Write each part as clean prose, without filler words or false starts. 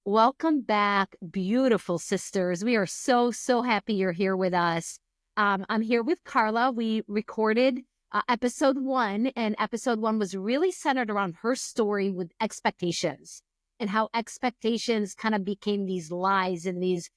Welcome back, beautiful sisters. We are so happy you're here with us. I'm here with Carla. We recorded episode 1, and episode 1 was really centered around her story with expectations and how expectations kind of became these lies and these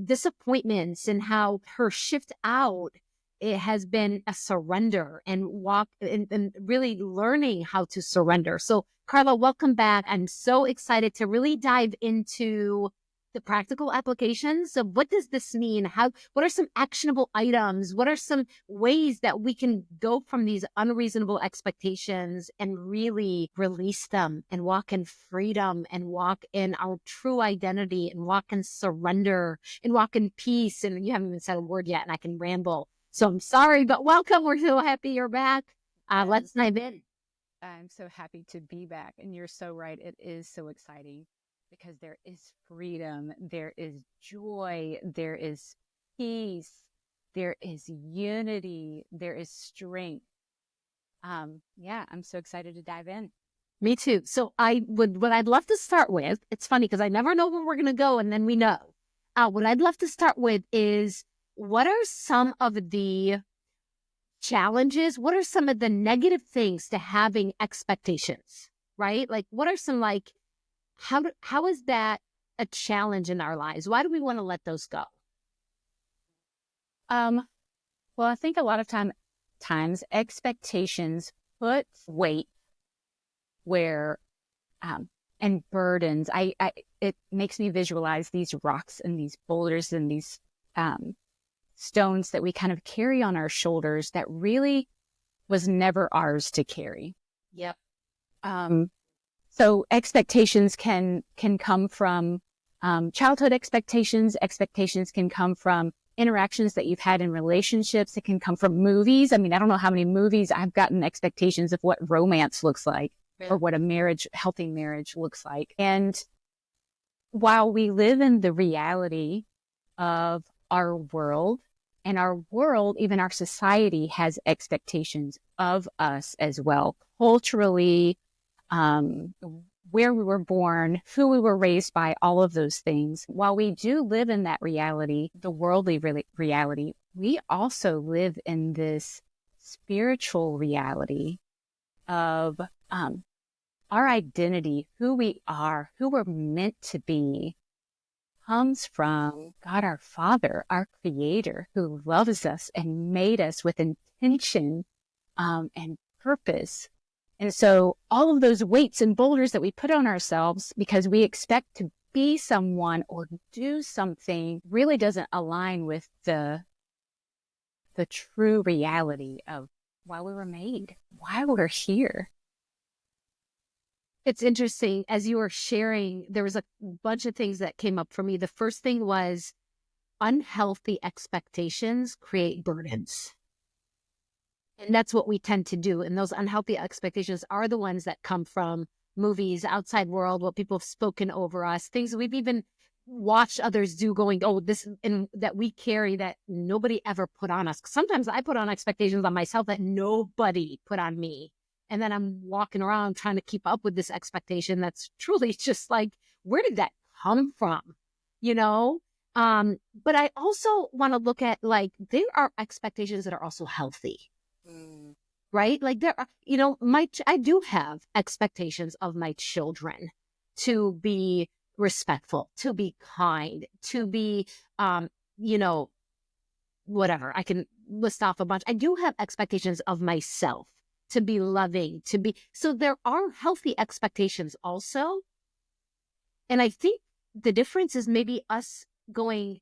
disappointments, and how her shift out, it has been a surrender and walk and really learning how to surrender. So Carla, welcome back. I'm so excited to really dive into the practical applications of what does this mean? What are some actionable items? What are some ways that we can go from these unreasonable expectations and really release them and walk in freedom and walk in our true identity and walk in surrender and walk in peace? And you haven't even said a word yet and I can ramble. So I'm sorry, but welcome. We're so happy you're back. Let's dive in. I'm so happy to be back. And you're so right. It is so exciting because there is freedom, there is joy, there is peace, there is unity, there is strength. Yeah, I'm so excited to dive in. Me too. So what I'd love to start with, it's funny because I never know where we're going to go and then we know. What I'd love to start with is, what are some of the challenges? What are some of the negative things to having expectations, right? Like, what are some, like, how is that a challenge in our lives? Why do we want to let those go? Well, I think a lot of times expectations put weight where, and burdens. It makes me visualize these rocks and these boulders and these, stones that we kind of carry on our shoulders that really was never ours to carry. Yep. So expectations can come from childhood expectations. Expectations can come from interactions that you've had in relationships. It can come from movies. I mean, I don't know how many movies I've gotten expectations of what romance looks like, or what a healthy marriage looks like. And while we live in the reality of our world, and our world, even our society, has expectations of us as well, culturally, where we were born, who we were raised by, all of those things. While we do live in that reality, the worldly reality, we also live in this spiritual reality of our identity, who we are, who we're meant to be, comes from God our Father, our Creator, who loves us and made us with intention and purpose. And so all of those weights and boulders that we put on ourselves because we expect to be someone or do something really doesn't align with the true reality of why we were made, why we're here. It's interesting. As you were sharing, there was a bunch of things that came up for me. The first thing was, unhealthy expectations create burdens. And that's what we tend to do. And those unhealthy expectations are the ones that come from movies, outside world, what people have spoken over us, things we've even watched others do, going, oh, this, and that we carry that nobody ever put on us. Sometimes I put on expectations on myself that nobody put on me. And then I'm walking around trying to keep up with this expectation that's truly just like, where did that come from? You know? But I also want to look at, like, there are expectations that are also healthy, right? Like, there are, I do have expectations of my children to be respectful, to be kind, to be, whatever. I can list off a bunch. I do have expectations of myself to be loving, so there are healthy expectations also. And I think the difference is maybe us going,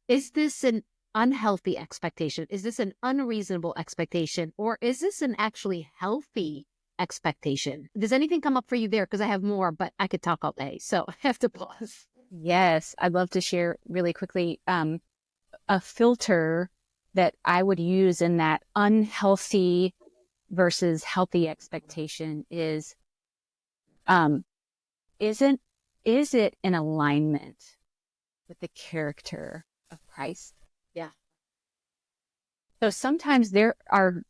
is this an unhealthy expectation? Is this an unreasonable expectation? Or is this an actually healthy expectation? Does anything come up for you there? Because I have more, but I could talk all day. So I have to pause. Yes, I'd love to share really quickly a filter that I would use in that unhealthy versus healthy expectation is it in alignment with the character of Christ? Yeah. So sometimes there are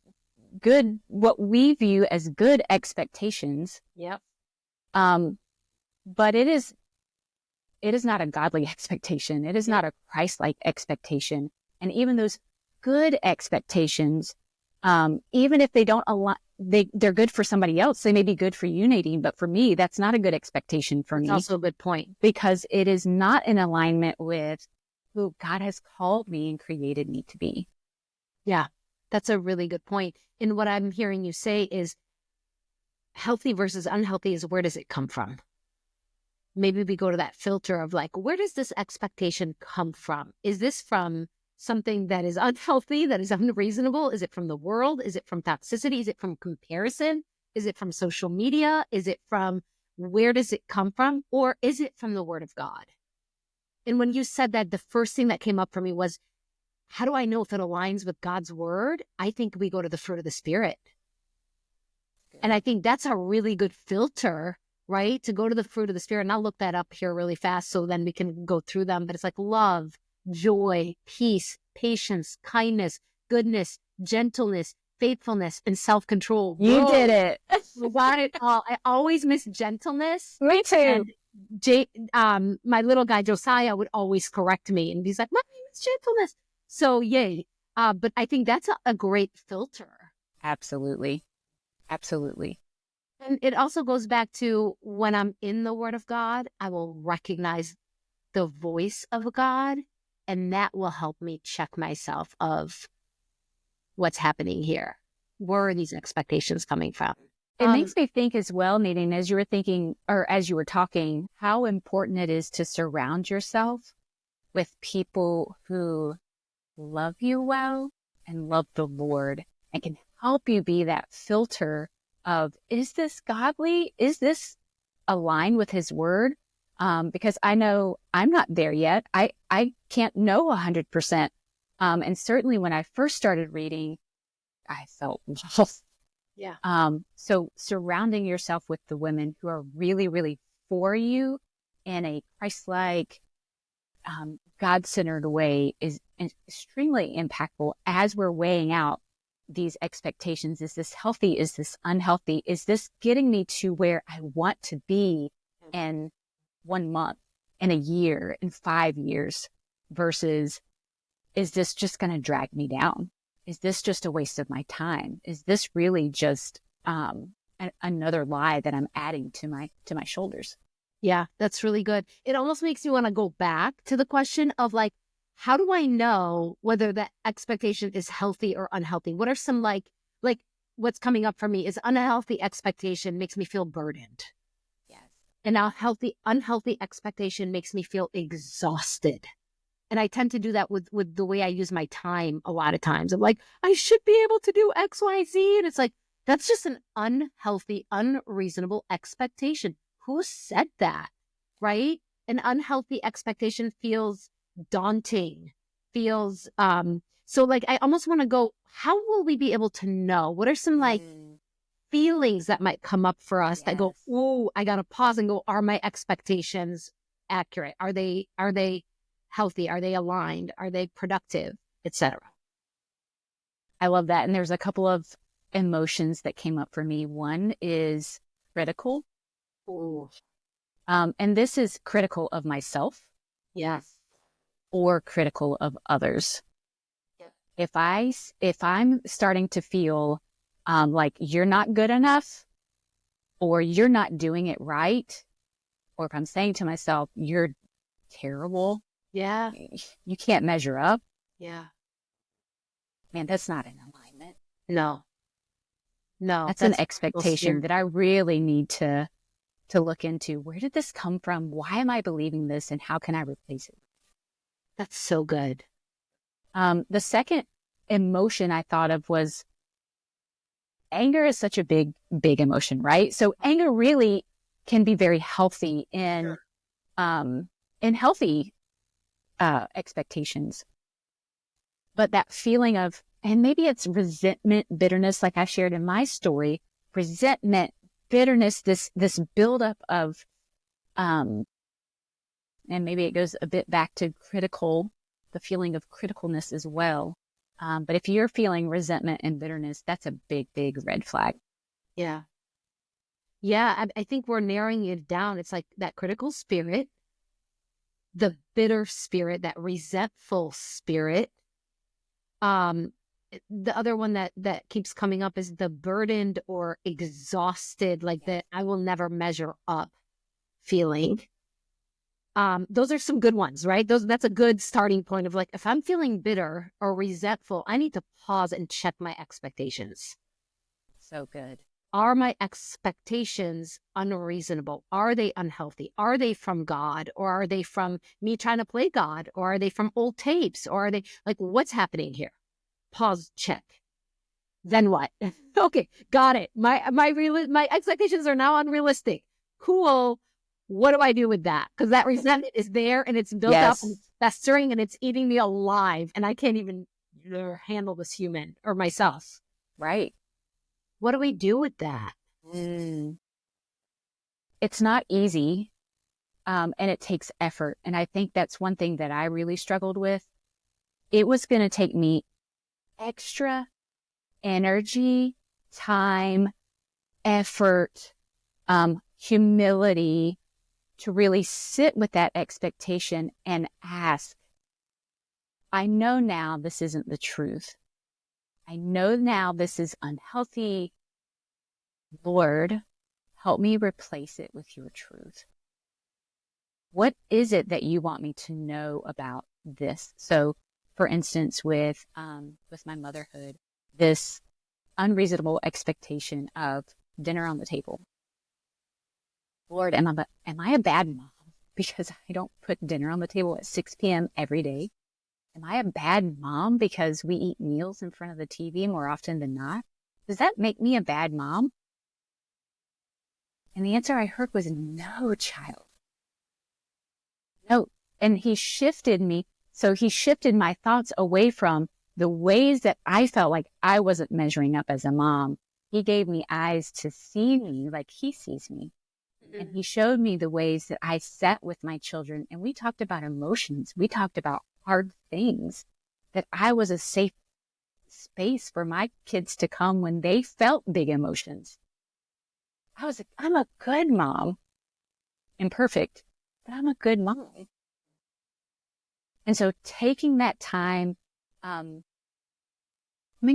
what we view as good expectations. Yep. But it is it is not a godly expectation. It is not a Christ-like expectation. And even those good expectations, even if they don't align, they're good for somebody else. They may be good for you, Nadine, but for me, that's not a good expectation for me. That's also a good point. Because it is not in alignment with who God has called me and created me to be. Yeah, that's a really good point. And what I'm hearing you say is healthy versus unhealthy is, where does it come from? Maybe we go to that filter of like, where does this expectation come from? Is this from something that is unhealthy, that is unreasonable? Is it from the world? Is it from toxicity? Is it from comparison? Is it from social media? Is it from, where does it come from? Or is it from the Word of God? And when you said that, the first thing that came up for me was, how do I know if it aligns with God's Word? I think we go to the fruit of the Spirit. And I think that's a really good filter, right? To go to the fruit of the Spirit. And I'll look that up here really fast so then we can go through them. But it's like love, joy, peace, patience, kindness, goodness, gentleness, faithfulness, and self-control. You did it. You got it all. I always miss gentleness. Me too. And my little guy Josiah would always correct me, and he's like, "My name is gentleness." So yay! But I think that's a great filter. Absolutely. Absolutely. And it also goes back to, when I'm in the Word of God, I will recognize the voice of God, and that will help me check myself of what's happening here. Where are these expectations coming from? It makes me think as well, Nadine, as you were thinking, or as you were talking, how important it is to surround yourself with people who love you well and love the Lord and can help you be that filter of, is this godly? Is this aligned with His Word? Because I know I'm not there yet. I can't know 100%. And certainly when I first started reading, I felt lost. Yeah. So surrounding yourself with the women who are really, really for you in a Christ-like, God-centered way is extremely impactful as we're weighing out these expectations. Is this healthy? Is this unhealthy? Is this getting me to where I want to be in 1 month, in a year, in 5 years, versus, is this just going to drag me down? Is this just a waste of my time? Is this really just another lie that I'm adding to my shoulders? Yeah, that's really good. It almost makes me want to go back to the question of like, how do I know whether that expectation is healthy or unhealthy? What are some like what's coming up for me is, unhealthy expectation makes me feel burdened. Yes. And now unhealthy expectation makes me feel exhausted. And I tend to do that with the way I use my time a lot of times. I'm like, I should be able to do X, Y, Z. And it's like, that's just an unhealthy, unreasonable expectation. Who said that, right? An unhealthy expectation feels daunting, feels, so like, I almost want to go, how will we be able to know? What are some like feelings that might come up for us that go, oh, I got to pause and go, are my expectations accurate? Are they healthy? Are they aligned? Are they productive, etc.? I love that. And there's a couple of emotions that came up for me. One is critical. Ooh. And this is critical of myself. Yes. Or critical of others. Yeah. If I'm starting to feel like you're not good enough, or you're not doing it right, or if I'm saying to myself, you're terrible. Yeah. You can't measure up. Yeah. Man, that's not in alignment. No. That's an expectation that I really need to look into. Where did this come from? Why am I believing this? And how can I replace it? That's so good. The second emotion I thought of was anger. Is such a big emotion, right? So anger really can be very healthy in healthy expectations. But that feeling of, and maybe it's resentment, bitterness, like I shared in my story, resentment, bitterness, this buildup of, and maybe it goes a bit back to the feeling of criticalness as well. But if you're feeling resentment and bitterness, that's a big red flag. Yeah. Yeah, I think we're narrowing it down. It's like that critical spirit, the bitter spirit, that resentful spirit. The other one that keeps coming up is the burdened or exhausted, like that I will never measure up feeling. Those are some good ones, right? That's a good starting point of like, if I'm feeling bitter or resentful, I need to pause and check my expectations. So good. Are my expectations unreasonable? Are they unhealthy? Are they from God, or are they from me trying to play God, or are they from old tapes, or are they like, what's happening here? Pause, check. Then what? Okay, got it. My expectations are now unrealistic. Cool. What do I do with that? Because that resentment is there and it's built up and Yes. it's festering and it's eating me alive, and I can't even handle this human or myself. Right. What do we do with that? It's not easy, and it takes effort. And I think that's one thing that I really struggled with. It was going to take me extra energy, time, effort, humility to really sit with that expectation and ask, I know now this isn't the truth. I know now this is unhealthy. Lord, help me replace it with your truth. What is it that you want me to know about this? So, for instance, with my motherhood, this unreasonable expectation of dinner on the table. Lord, am I a bad mom because I don't put dinner on the table at 6 p.m. every day? Am I a bad mom because we eat meals in front of the TV more often than not? Does that make me a bad mom? And the answer I heard was no, child. No. And he shifted me. So he shifted my thoughts away from the ways that I felt like I wasn't measuring up as a mom. He gave me eyes to see me like he sees me. And he showed me the ways that I sat with my children. And we talked about emotions. We talked about hard things, that I was a safe space for my kids to come when they felt big emotions. I'm a good mom. Imperfect, but I'm a good mom. And so taking that time, coming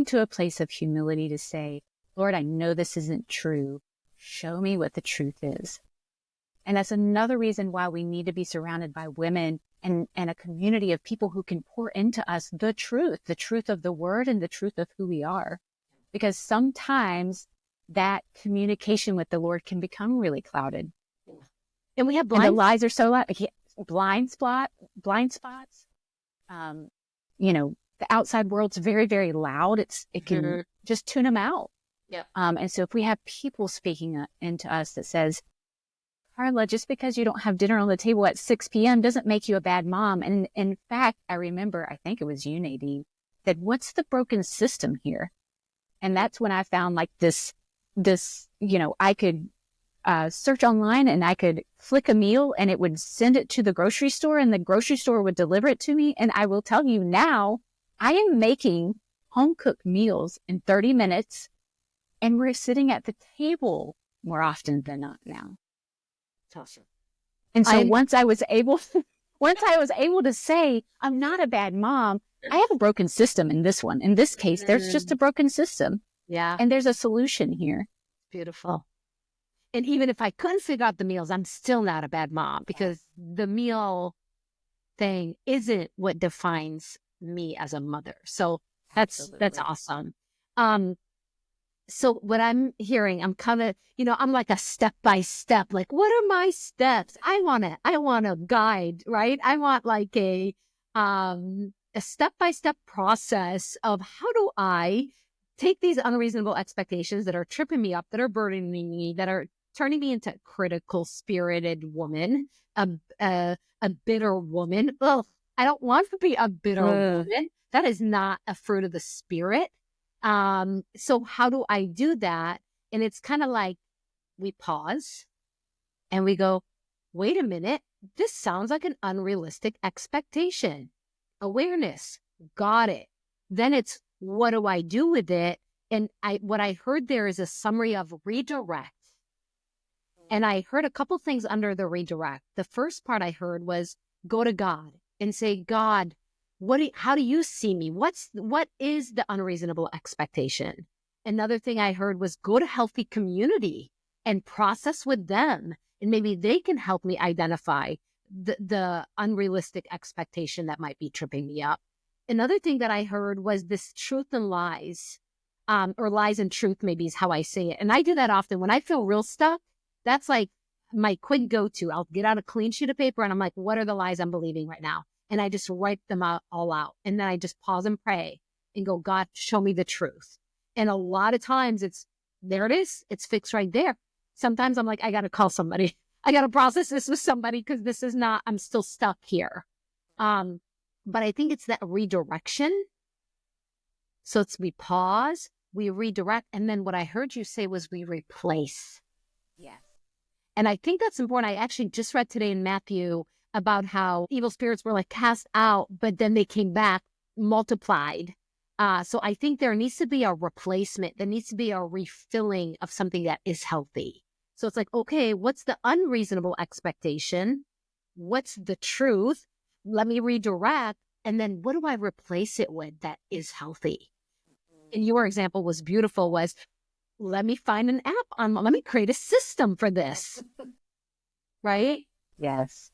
to a place of humility to say, Lord, I know this isn't true. Show me what the truth is. And that's another reason why we need to be surrounded by women and a community of people who can pour into us the truth of the word and the truth of who we are. Because sometimes that communication with the Lord can become really clouded. And we have and the lies are so loud. Blind spots. The outside world's very, very loud. It can just tune them out. Yeah. And so if we have people speaking into us that says, Carla, just because you don't have dinner on the table at 6 p.m. doesn't make you a bad mom. And in fact, I remember, I think it was you, Nadine, said, what's the broken system here? And that's when I found like this, I could search online and I could flick a meal and it would send it to the grocery store and the grocery store would deliver it to me. And I will tell you now, I am making home cooked meals in 30 minutes and we're sitting at the table more often than not now. Awesome. And so once I was able to say, I'm not a bad mom, I have a broken system in this one. In this case, there's just a broken system. Yeah. And there's a solution here. Beautiful. And even if I couldn't figure out the meals, I'm still not a bad mom because the meal thing isn't what defines me as a mother. So that's awesome. So what I'm hearing, I'm kind of, I'm like a step by step, like, what are my steps? I want a guide, right? I want like a step-by-step process of how do I take these unreasonable expectations that are tripping me up, that are burdening me, that are turning me into a critical spirited woman, a bitter woman. Ugh, I don't want to be a bitter woman. That is not a fruit of the spirit. So how do I do that? And it's kind of like we pause and we go, wait a minute, this sounds like an unrealistic expectation. Awareness, got it. Then it's, what do I do with it? And what I heard there is a summary of redirect. And I heard a couple things under the redirect. The first part I heard was go to God and say, God, how do you see me? What is the unreasonable expectation? Another thing I heard was go to healthy community and process with them. And maybe they can help me identify the unrealistic expectation that might be tripping me up. Another thing that I heard was this truth and lies, or lies and truth, maybe is how I say it. And I do that often when I feel real stuck. That's like my quick go-to. I'll get out a clean sheet of paper and I'm like, what are the lies I'm believing right now? And I just write them out all out. And then I just pause and pray and go, God, show me the truth. And a lot of times there it is. It's fixed right there. Sometimes I'm like, I got to call somebody. I got to process this with somebody because this is not, I'm still stuck here. But I think it's that redirection. So we pause, we redirect. And then what I heard you say was we replace. Yes. And I think that's important. I actually just read today in Matthew about how evil spirits were like cast out, but then they came back multiplied. So I think there needs to be a replacement. There needs to be a refilling of something that is healthy. So it's like, okay, what's the unreasonable expectation? What's the truth? Let me redirect. And then what do I replace it with that is healthy? And your example was beautiful, was let me find an app let me create a system for this. Right? Yes.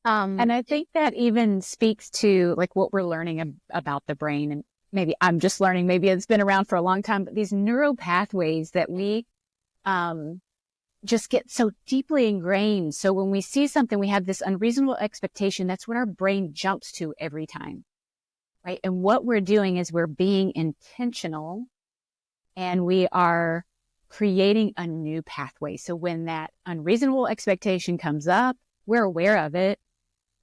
And I think that even speaks to like what we're learning about the brain. And maybe I'm just learning, maybe it's been around for a long time, but these neural pathways that we just get so deeply ingrained. So when we see something, we have this unreasonable expectation. That's what our brain jumps to every time. Right. And what we're doing is we're being intentional and we are creating a new pathway. So when that unreasonable expectation comes up, we're aware of it.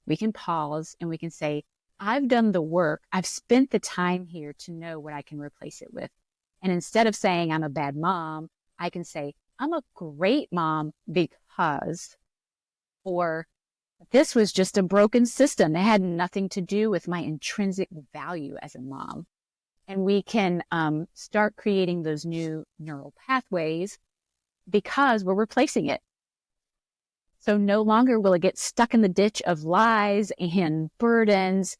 We can pause and we can say, I've done the work. I've spent the time here to know what I can replace it with. And instead of saying I'm a bad mom, I can say I'm a great mom because, or this was just a broken system. It had nothing to do with my intrinsic value as a mom. And we can start creating those new neural pathways because we're replacing it. So no longer will it get stuck in the ditch of lies and burdens.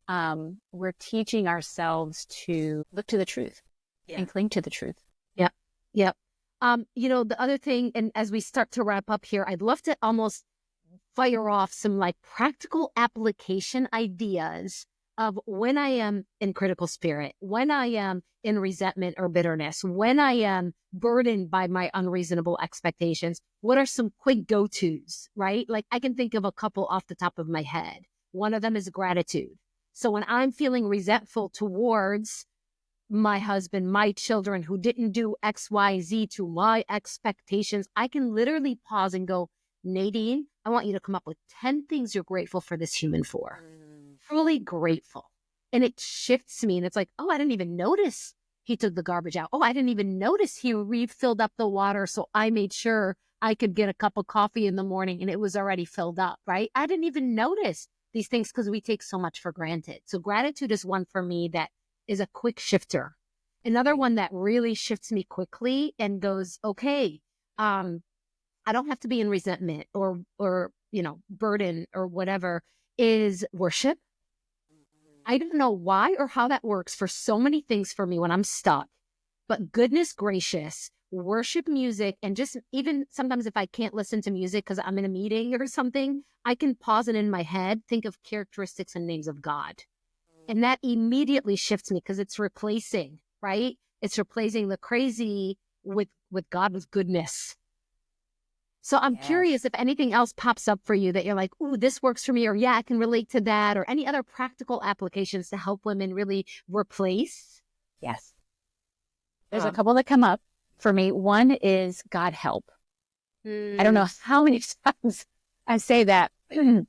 We're teaching ourselves to look to the truth and cling to the truth. Yep. Yep. The other thing, and as we start to wrap up here, I'd love to almost fire off some like practical application ideas of when I am in critical spirit, when I am in resentment or bitterness, when I am burdened by my unreasonable expectations. What are some quick go-tos, right? Like I can think of a couple off the top of my head. One of them is gratitude. So when I'm feeling resentful towards my husband, my children who didn't do X, Y, Z to my expectations, I can literally pause and go, Nadine, I want you to come up with 10 things you're grateful for this human for. Truly grateful. And it shifts me and it's like, oh, I didn't even notice he took the garbage out. Oh, I didn't even notice he refilled up the water. So I made sure I could get a cup of coffee in the morning and it was already filled up, right? I didn't even notice these things because we take so much for granted. So gratitude is one for me that is a quick shifter. Another one that really shifts me quickly and goes, okay, I don't have to be in resentment or burden or whatever, is worship. I don't know why or how that works for so many things for me when I'm stuck, but goodness gracious, worship music. And just even sometimes if I can't listen to music because I'm in a meeting or something, I can pause it in my head, think of characteristics and names of God. And that immediately shifts me because it's replacing, right? It's replacing the crazy with God, with goodness. So I'm curious if anything else pops up for you that you're like, ooh, this works for me, or yeah, I can relate to that, or any other practical applications to help women really replace. Yes. There's a couple that come up for me. One is God help. I don't know how many times I say that. I don't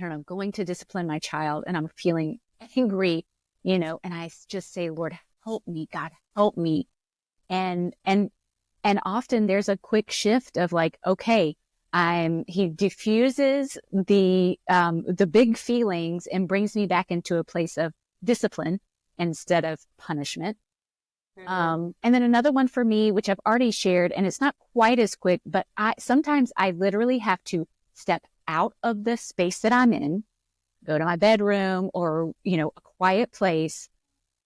know, going to discipline my child and I'm feeling angry, and I just say, Lord, help me, God, help me. And often there's a quick shift of like, okay, he diffuses the big feelings and brings me back into a place of discipline instead of punishment. And then another one for me, which I've already shared, and it's not quite as quick, but sometimes I literally have to step out of the space that I'm in, go to my bedroom or, a quiet place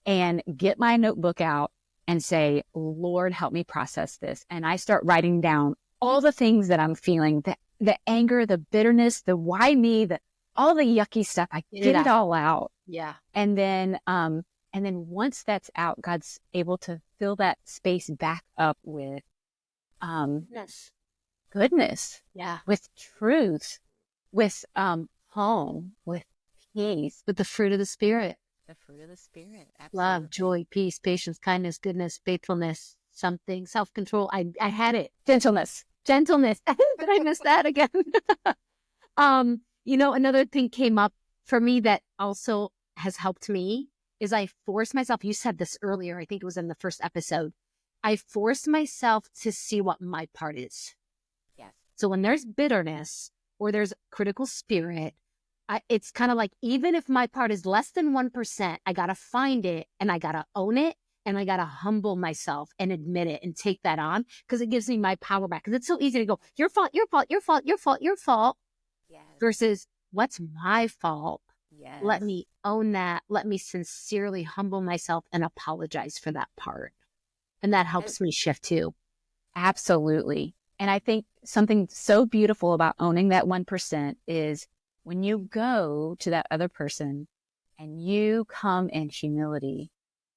and get my notebook out and say, Lord, help me process this. And I start writing down all the things that I'm feeling, the anger, the bitterness, the why me, all the yucky stuff. I get it all out. Yeah. And then once that's out, God's able to fill that space back up with goodness, yeah, with truth, with home, with peace, with the fruit of the Spirit. The fruit of the Spirit. Absolutely. Love, joy, peace, patience, kindness, goodness, faithfulness, something, self-control. I had it. Gentleness. Did I miss that again? Another thing came up for me that also has helped me is I forced myself, you said this earlier, I think it was in the first episode. I forced myself to see what my part is. Yes. So when there's bitterness or there's critical spirit, it's kind of like, even if my part is less than 1%, I got to find it and I got to own it and I got to humble myself and admit it and take that on, because it gives me my power back. Because it's so easy to go, your fault, your fault, your fault, your fault, your fault. Yes. Versus, what's my fault? Yes. Let me own that. Let me sincerely humble myself and apologize for that part. And that helps me shift too. Absolutely. And I think something so beautiful about owning that 1% is when you go to that other person and you come in humility,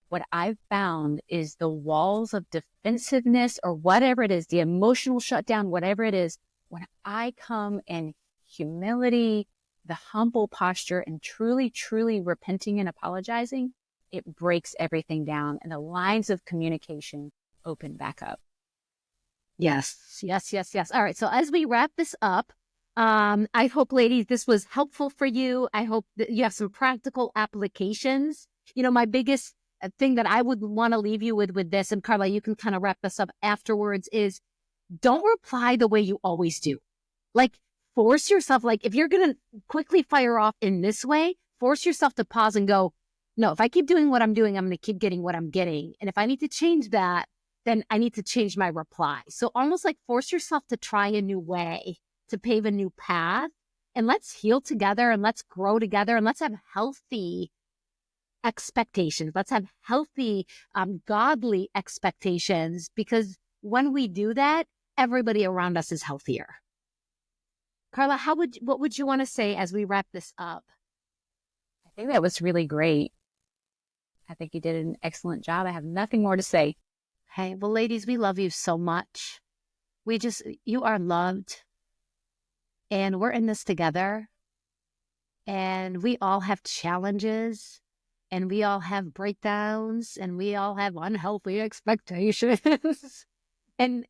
what I've found is the walls of defensiveness or whatever it is, the emotional shutdown, whatever it is, when I come in humility, the humble posture, and truly, truly repenting and apologizing, it breaks everything down and the lines of communication open back up. Yes. All right. So as we wrap this up, I hope, ladies, this was helpful for you. I hope that you have some practical applications. My biggest thing that I would want to leave you with this, and Carla, you can kind of wrap this up afterwards, is don't reply the way you always do. Like, force yourself, like if you're going to quickly fire off in this way, force yourself to pause and go, no, if I keep doing what I'm doing, I'm going to keep getting what I'm getting. And if I need to change that, then I need to change my reply. So almost like force yourself to try a new way, to pave a new path, and let's heal together and let's grow together and let's have healthy expectations. Let's have healthy, godly expectations, because when we do that, everybody around us is healthier. Carla, what would you want to say as we wrap this up? I think that was really great. I think you did an excellent job. I have nothing more to say. Hey, well, ladies, we love you so much. You are loved, and we're in this together, and we all have challenges, and we all have breakdowns, and we all have unhealthy expectations, and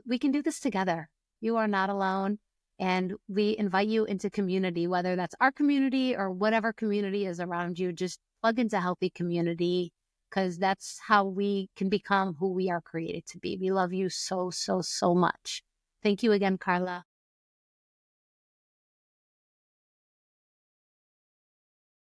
we can do this together. You are not alone, and we invite you into community, whether that's our community or whatever community is around you. Just plug into healthy community, because that's how we can become who we are created to be. We love you so, so, so much. Thank you again, Carla.